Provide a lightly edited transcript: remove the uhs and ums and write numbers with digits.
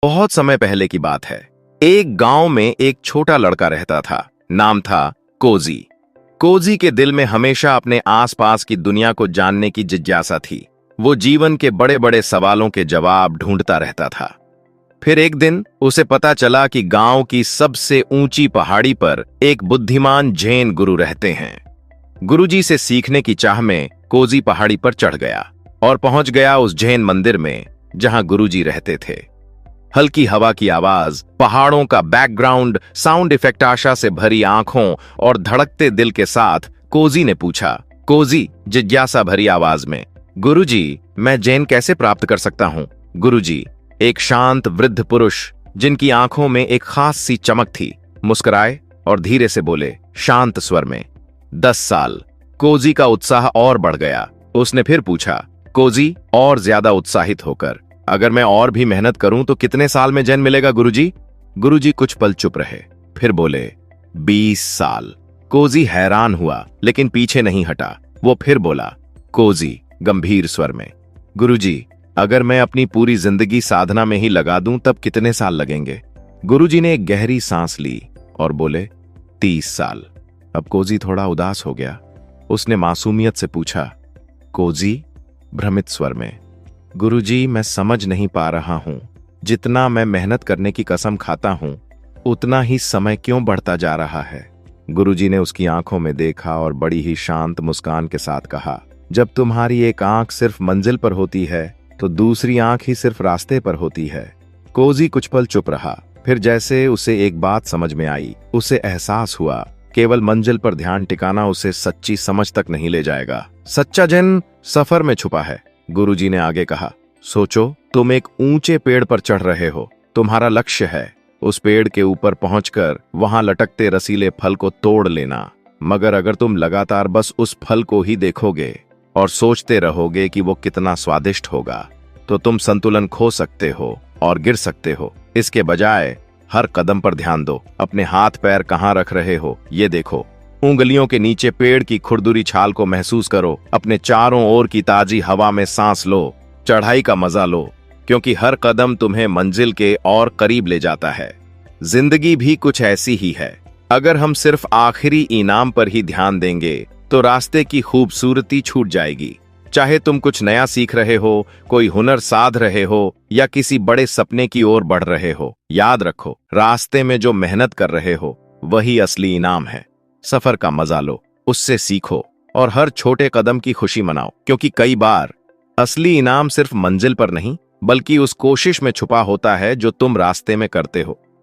बहुत समय पहले की बात है। एक गांव में एक छोटा लड़का रहता था। नाम था कोजी। कोजी के दिल में हमेशा अपने आसपास की दुनिया को जानने की जिज्ञासा थी। वो जीवन के बड़े बड़े सवालों के जवाब ढूंढता रहता था। फिर एक दिन उसे पता चला कि गांव की सबसे ऊंची पहाड़ी पर एक बुद्धिमान जैन गुरु रहते हैं। गुरुजी से सीखने की चाह में कोजी पहाड़ी पर चढ़ गया और पहुंच गया उस जैन मंदिर में जहां गुरुजी रहते थे। हल्की हवा की आवाज, पहाड़ों का बैकग्राउंड, साउंड इफेक्ट, आशा से भरी आंखों और धड़कते दिल के साथ कोजी ने पूछा। कोजी जिज्ञासा भरी आवाज में, गुरुजी, मैं जैन कैसे प्राप्त कर सकता हूं? गुरुजी, एक शांत वृद्ध पुरुष जिनकी आंखों में एक खास सी चमक थी, मुस्कुराए और धीरे से बोले, शांत स्वर में, 10 साल। कोजी का उत्साह और बढ़ गया। उसने फिर पूछा, कोजी और ज्यादा उत्साहित होकर, अगर मैं और भी मेहनत करूं तो कितने साल में जैन मिलेगा गुरुजी? गुरुजी कुछ पल चुप रहे, फिर बोले, 20 साल। कोजी हैरान हुआ लेकिन पीछे नहीं हटा। वो फिर बोला, कोजी गंभीर स्वर में, गुरुजी, अगर मैं अपनी पूरी जिंदगी साधना में ही लगा दूं तब कितने साल लगेंगे? गुरुजी ने एक गहरी सांस ली और बोले, 30 साल। अब कोजी थोड़ा उदास हो गया। उसने मासूमियत से पूछा, कोजी भ्रमित स्वर में, गुरुजी, मैं समझ नहीं पा रहा हूं। जितना मैं मेहनत करने की कसम खाता हूं उतना ही समय क्यों बढ़ता जा रहा है? गुरुजी ने उसकी आंखों में देखा और बड़ी ही शांत मुस्कान के साथ कहा, जब तुम्हारी एक आंख सिर्फ मंजिल पर होती है तो दूसरी आंख ही सिर्फ रास्ते पर होती है। कोजी कुछ पल चुप रहा। फिर जैसे उसे एक बात समझ में आई। उसे एहसास हुआ केवल मंजिल पर ध्यान टिकाना उसे सच्ची समझ तक नहीं ले जाएगा। सच्चा जैन सफर में छुपा है। गुरुजी ने आगे कहा, सोचो, तुम एक ऊंचे पेड़ पर चढ़ रहे हो। तुम्हारा लक्ष्य है उस पेड़ के ऊपर पहुंचकर वहां लटकते रसीले फल को तोड़ लेना। मगर अगर तुम लगातार बस उस फल को ही देखोगे और सोचते रहोगे कि वो कितना स्वादिष्ट होगा, तो तुम संतुलन खो सकते हो और गिर सकते हो। इसके बजाय हर कदम पर ध्यान दो। अपने हाथ पैर कहाँ रख रहे हो ये देखो। उंगलियों के नीचे पेड़ की खुरदुरी छाल को महसूस करो। अपने चारों ओर की ताजी हवा में सांस लो। चढ़ाई का मजा लो, क्योंकि हर कदम तुम्हें मंजिल के और करीब ले जाता है। जिंदगी भी कुछ ऐसी ही है। अगर हम सिर्फ आखिरी इनाम पर ही ध्यान देंगे तो रास्ते की खूबसूरती छूट जाएगी। चाहे तुम कुछ नया सीख रहे हो, कोई हुनर साध रहे हो या किसी बड़े सपने की ओर बढ़ रहे हो, याद रखो, रास्ते में जो मेहनत कर रहे हो वही असली इनाम है। सफर का मजा लो, उससे सीखो और हर छोटे कदम की खुशी मनाओ, क्योंकि कई बार असली इनाम सिर्फ मंजिल पर नहीं बल्कि उस कोशिश में छुपा होता है जो तुम रास्ते में करते हो।